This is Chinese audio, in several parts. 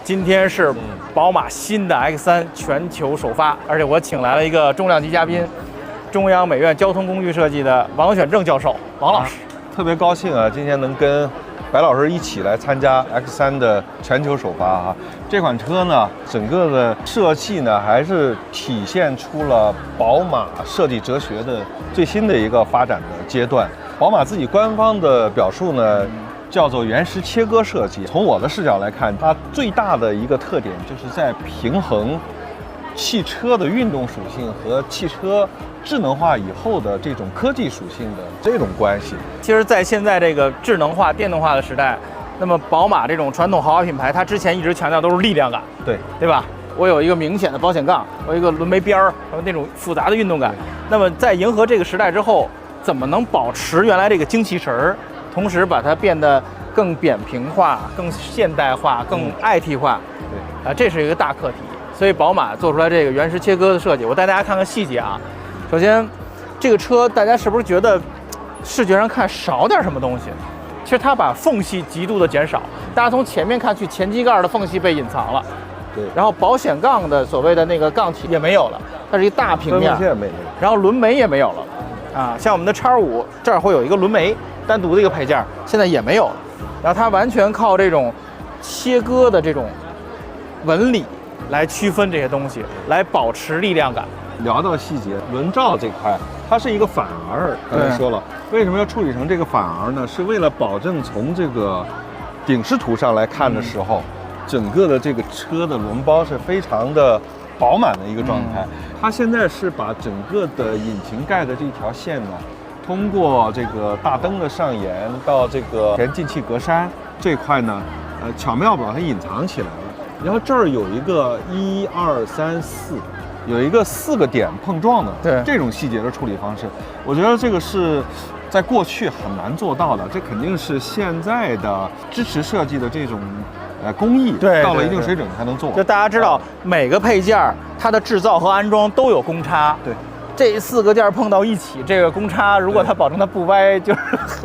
今天是宝马新的 X3全球首发，而且我请来了一个重量级嘉宾，中央美院交通工具设计的王选正教授，王老师。特别高兴啊，今天能跟白老师一起来参加 X3的全球首发啊。这款车呢，整个的设计呢，还是体现出了宝马设计哲学的最新的一个发展的阶段。宝马自己官方的表述呢，叫做原石切割设计。从我的视角来看，它最大的一个特点就是在平衡汽车的运动属性和汽车智能化以后的这种科技属性的这种关系。其实，在现在这个智能化、电动化的时代，那么宝马这种传统豪华品牌，它之前一直强调都是力量感，对吧？我有一个明显的保险杠，我有一个轮眉边儿，还有那种复杂的运动感。那么在迎合这个时代之后，怎么能保持原来这个精气神儿，同时把它变得更扁平化、更现代化、更IT化？对，这是一个大课题。所以宝马做出来这个原石切割的设计，我带大家看看细节啊。首先，这个车大家是不是觉得视觉上看少点什么东西？其实它把缝隙极度的减少，大家从前面看去，前机盖的缝隙被隐藏了。对。然后保险杠的所谓的那个杠体也没有了，它是一大平面。线没有。然后轮眉也没有了，啊，像我们的X5这儿会有一个轮眉，单独的一个配件，现在也没有了。然后它完全靠这种切割的这种纹理来区分这些东西，来保持力量感。聊到细节，轮罩这块，它是一个反 R， 刚才说了，为什么要处理成这个反 R 呢？是为了保证从这个顶视图上来看的时候，整个的这个车的轮包是非常的饱满的一个状态。它现在是把整个的引擎盖的这条线呢，通过这个大灯的上沿到这个前进气格栅这块呢，巧妙把它隐藏起来了。然后这儿有一个1、2、3、4。有一个4个点碰撞的这种细节的处理方式，我觉得这个是在过去很难做到的，这肯定是现在的支持设计的这种工艺到了一定水准才能做。就大家知道，每个配件它的制造和安装都有公差，对，这4个件碰到一起，这个公差如果它保证它不歪，就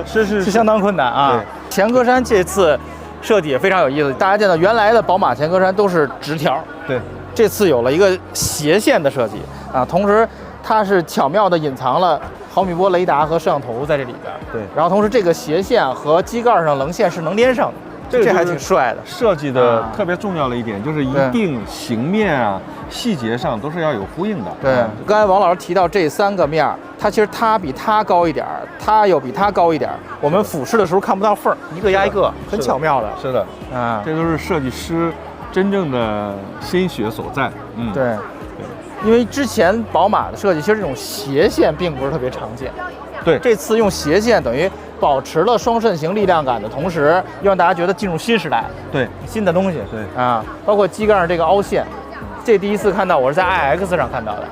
是相当困难啊。前格栅这次设计也非常有意思，大家见到原来的宝马前格栅都是直条，对。这次有了一个斜线的设计啊，同时它是巧妙地隐藏了毫米波雷达和摄像头在这里边。对，然后同时这个斜线和机盖上棱线是能连上的，这还挺帅的。设计的特别重要的一点就是一定形面啊、细节上都是要有呼应的。对，刚才王老师提到这3个面，它其实它比它高一点，它又比它高一点，我们俯视的时候看不到缝，一个压一个，很巧妙的。是的，啊，这都是设计师真正的心血所在。对，因为之前宝马的设计其实这种斜线并不是特别常见。对，这次用斜线等于保持了双肾型力量感的同时，又让大家觉得进入新时代，对，新的东西。对啊，包括机盖上这个凹陷，这第一次看到，我是在 iX 上看到的。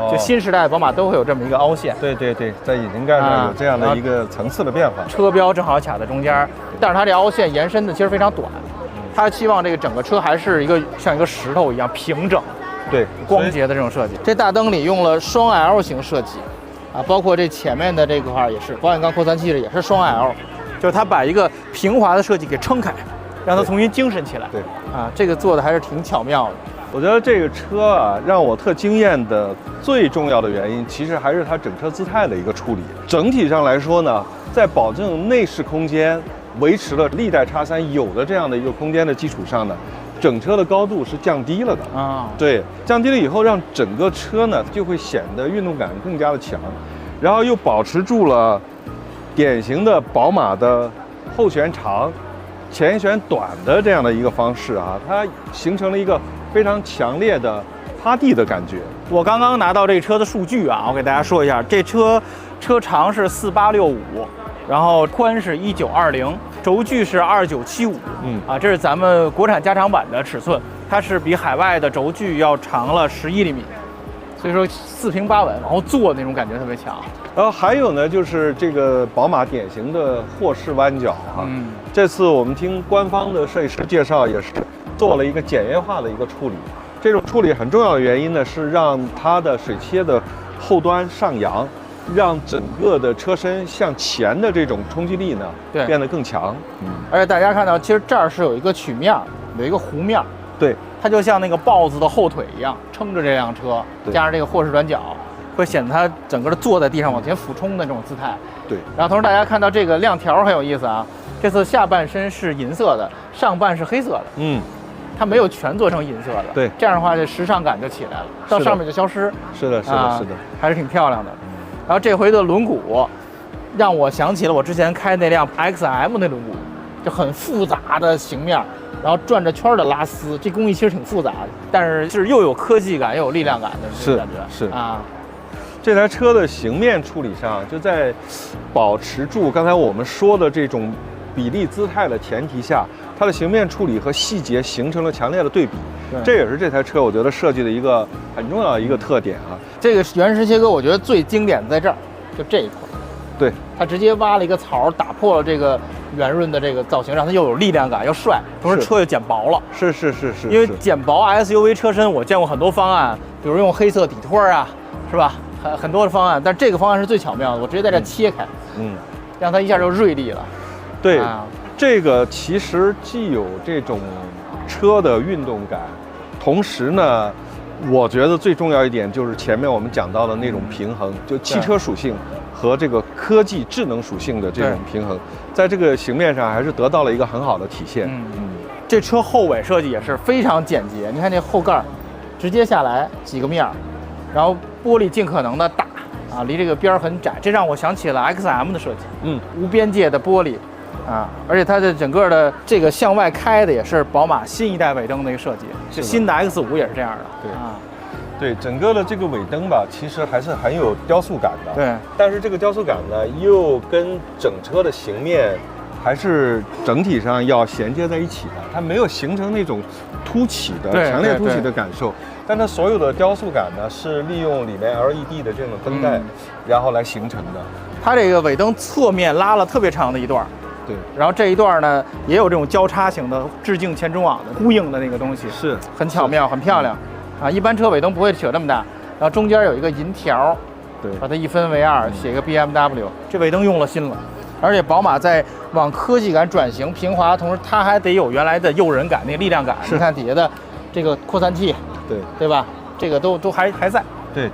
就新时代宝马都会有这么一个凹陷。对对对，在引擎盖上有这样的一个层次的变化。车标正好卡在中间，但是它这凹陷延伸的其实非常短。他希望这个整个车还是像一个石头一样平整，对，光洁的这种设计。这大灯里用了双 L 型设计，啊，包括这前面的这块也是保险杠扩散器的也是双 L， 就是它把一个平滑的设计给撑开，让它重新精神起来。对，啊，这个做的还是挺巧妙的。我觉得这个车啊，让我特惊艳的最重要的原因，其实还是它整车姿态的一个处理。整体上来说呢，在保证内饰空间维持了历代X3有的这样的一个空间的基础上呢，整车的高度是降低了的啊。对，降低了以后，让整个车呢就会显得运动感更加的强，然后又保持住了典型的宝马的后悬长、前悬短的这样的一个方式啊，它形成了一个非常强烈的趴地的感觉。我刚刚拿到这车的数据啊，我给大家说一下，这车长是4865。然后宽是1920，轴距是2975，这是咱们国产加长版的尺寸，它是比海外的轴距要长了11厘米，所以说4平8稳，往后坐那种感觉特别强。然后还有呢，就是这个宝马典型的霍氏弯角啊，这次我们听官方的设计师介绍，也是做了一个简约化的一个处理。这种处理很重要的原因呢，是让它的水切的后端上扬。让整个的车身向前的这种冲击力呢，变得更强。而且大家看到，其实这儿是有一个曲面，有一个弧面，对，它就像那个豹子的后腿一样撑着这辆车，加上这个霍氏转角，会显得它整个的坐在地上往前俯冲的这种姿态。对，然后同时大家看到这个亮条很有意思啊，这次下半身是银色的，上半是黑色的。它没有全做成银色的。对，这样的话这时尚感就起来了，到上面就消失。是的，是的，是的，还是挺漂亮的。然后这回的轮毂让我想起了我之前开那辆 XM 那轮毂，就很复杂的形面，然后转着圈的拉丝，这工艺其实挺复杂的，但是就是又有科技感又有力量感的这种感觉。是啊，这台车的形面处理上，就在保持住刚才我们说的这种比例姿态的前提下，它的形面处理和细节形成了强烈的对比。这也是这台车我觉得设计的一个很重要的一个特点啊。这个原石切割我觉得最经典在这儿，就这一块。对，它直接挖了一个槽，打破了这个圆润的这个造型，让它又有力量感又帅，同时车又减薄了。是。因为减薄 SUV 车身，我见过很多方案，比如用黑色底托啊，是吧？很多的方案，但这个方案是最巧妙的，我直接在这切开，让它一下就锐利了。对，这个其实既有这种车的运动感，同时呢，我觉得最重要一点就是前面我们讲到的那种平衡，就汽车属性和这个科技智能属性的这种平衡，在这个形面上还是得到了一个很好的体现。这车后尾设计也是非常简洁，你看这后盖直接下来几个面，然后玻璃尽可能的大啊，离这个边很窄，这让我想起了 XM 的设计，无边界的玻璃。而且它的整个的这个向外开的也是宝马新一代尾灯的一个设计，就新的 X5也是这样的。对，整个的这个尾灯吧，其实还是很有雕塑感的。对，但是这个雕塑感呢，又跟整车的形面还是整体上要衔接在一起的，它没有形成那种凸起的、强烈凸起的感受。但它所有的雕塑感呢，是利用里面 LED 的这种灯带，然后来形成的。它这个尾灯侧面拉了特别长的一段。对，然后这一段呢，也有这种交叉型的致敬前中网的呼应的那个东西，是很巧妙，很漂亮。一般车尾灯不会扯这么大，然后中间有一个银条，对，把它一分为二，写一个 BMW，这尾灯用了心了。而且宝马在往科技感转型平滑，同时它还得有原来的诱人感、那个力量感。你看底下的这个扩散器，对吧？这个都还在。对，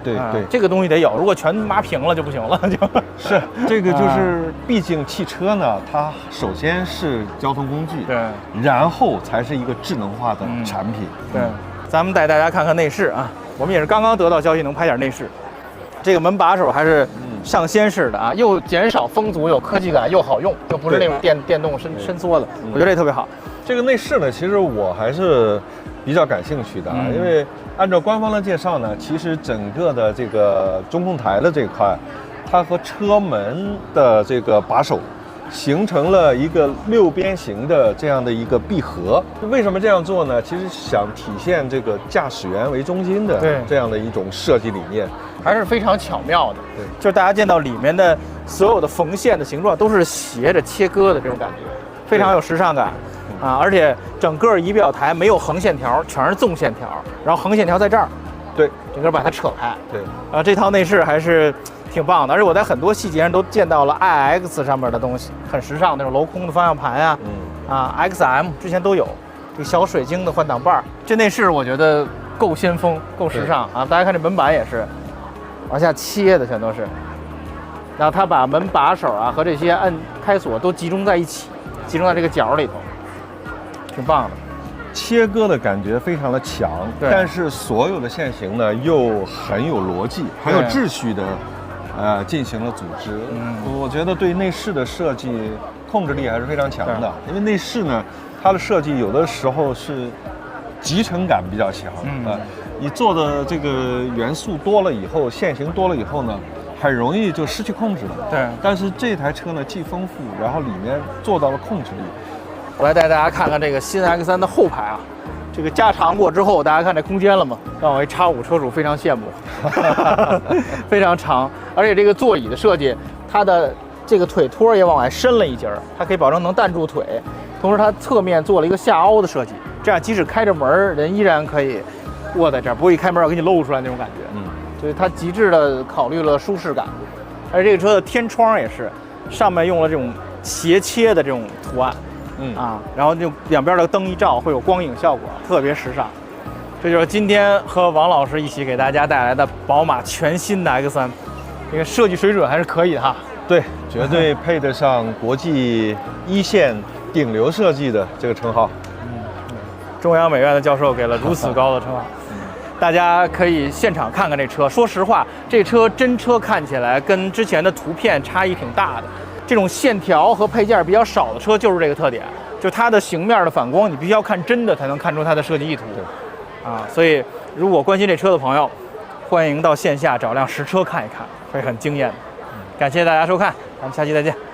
这个东西得有，如果全抹平了就不行了，就是这个就是，毕竟汽车呢，它首先是交通工具，对，然后才是一个智能化的产品。对，咱们带大家看看内饰啊，我们也是刚刚得到消息能拍点内饰，这个门把手还是上掀式的啊，又减少风阻，有科技感，又好用，又不是那种电动伸缩的，我觉得这特别好。这个内饰呢，其实我还是比较感兴趣的啊，因为按照官方的介绍呢，其实整个的这个中控台的这块，它和车门的这个把手形成了一个六边形的这样的一个闭合。为什么这样做呢？其实想体现这个驾驶员为中心的这样的一种设计理念，还是非常巧妙的。对，就是大家见到里面的所有的缝线的形状都是斜着切割的这种感觉，非常有时尚感。而且整个仪表台没有横线条，全是纵线条，然后横线条在这儿，对，整个把它扯开，对，这套内饰还是挺棒的，而且我在很多细节上都见到了 iX 上面的东西，很时尚那种镂空的方向盘啊，XM 之前都有，这小水晶的换挡把，这内饰我觉得够先锋，够时尚啊！大家看这门板也是往下切的，全都是，然后它把门把手啊和这些按开锁都集中在一起，集中在这个角里头。挺棒的，切割的感觉非常的强，但是所有的线型呢又很有逻辑、很有秩序的，进行了组织。我觉得对内饰的设计控制力还是非常强的，因为内饰呢，它的设计有的时候是集成感比较强，你做的这个元素多了以后，线型多了以后呢，很容易就失去控制了。对，但是这台车呢既丰富，然后里面做到了控制力。我来带大家看看这个新 X3 的后排啊，这个加长过之后，大家看这空间了吗？让我一X5车主非常羡慕，非常长，而且这个座椅的设计，它的这个腿托也往外伸了一截儿，它可以保证能担住腿，同时它侧面做了一个下凹的设计，这样即使开着门，人依然可以卧在这儿，不会一开门要给你露出来那种感觉。所以它极致的考虑了舒适感，而且这个车的天窗也是上面用了这种斜切的这种图案。然后就两边的灯一照会有光影效果，特别时尚。这就是今天和王老师一起给大家带来的宝马全新的 X3，这个设计水准还是可以的哈。对，绝对配得上国际一线顶流设计的这个称号。中央美院的教授给了如此高的称号。大家可以现场看看这车。说实话，这车真车看起来跟之前的图片差异挺大的。这种线条和配件比较少的车就是这个特点，就它的形面的反光，你必须要看真的才能看出它的设计意图。所以如果关心这车的朋友，欢迎到线下找辆实车看一看，会很惊艳的。感谢大家收看，咱们下期再见。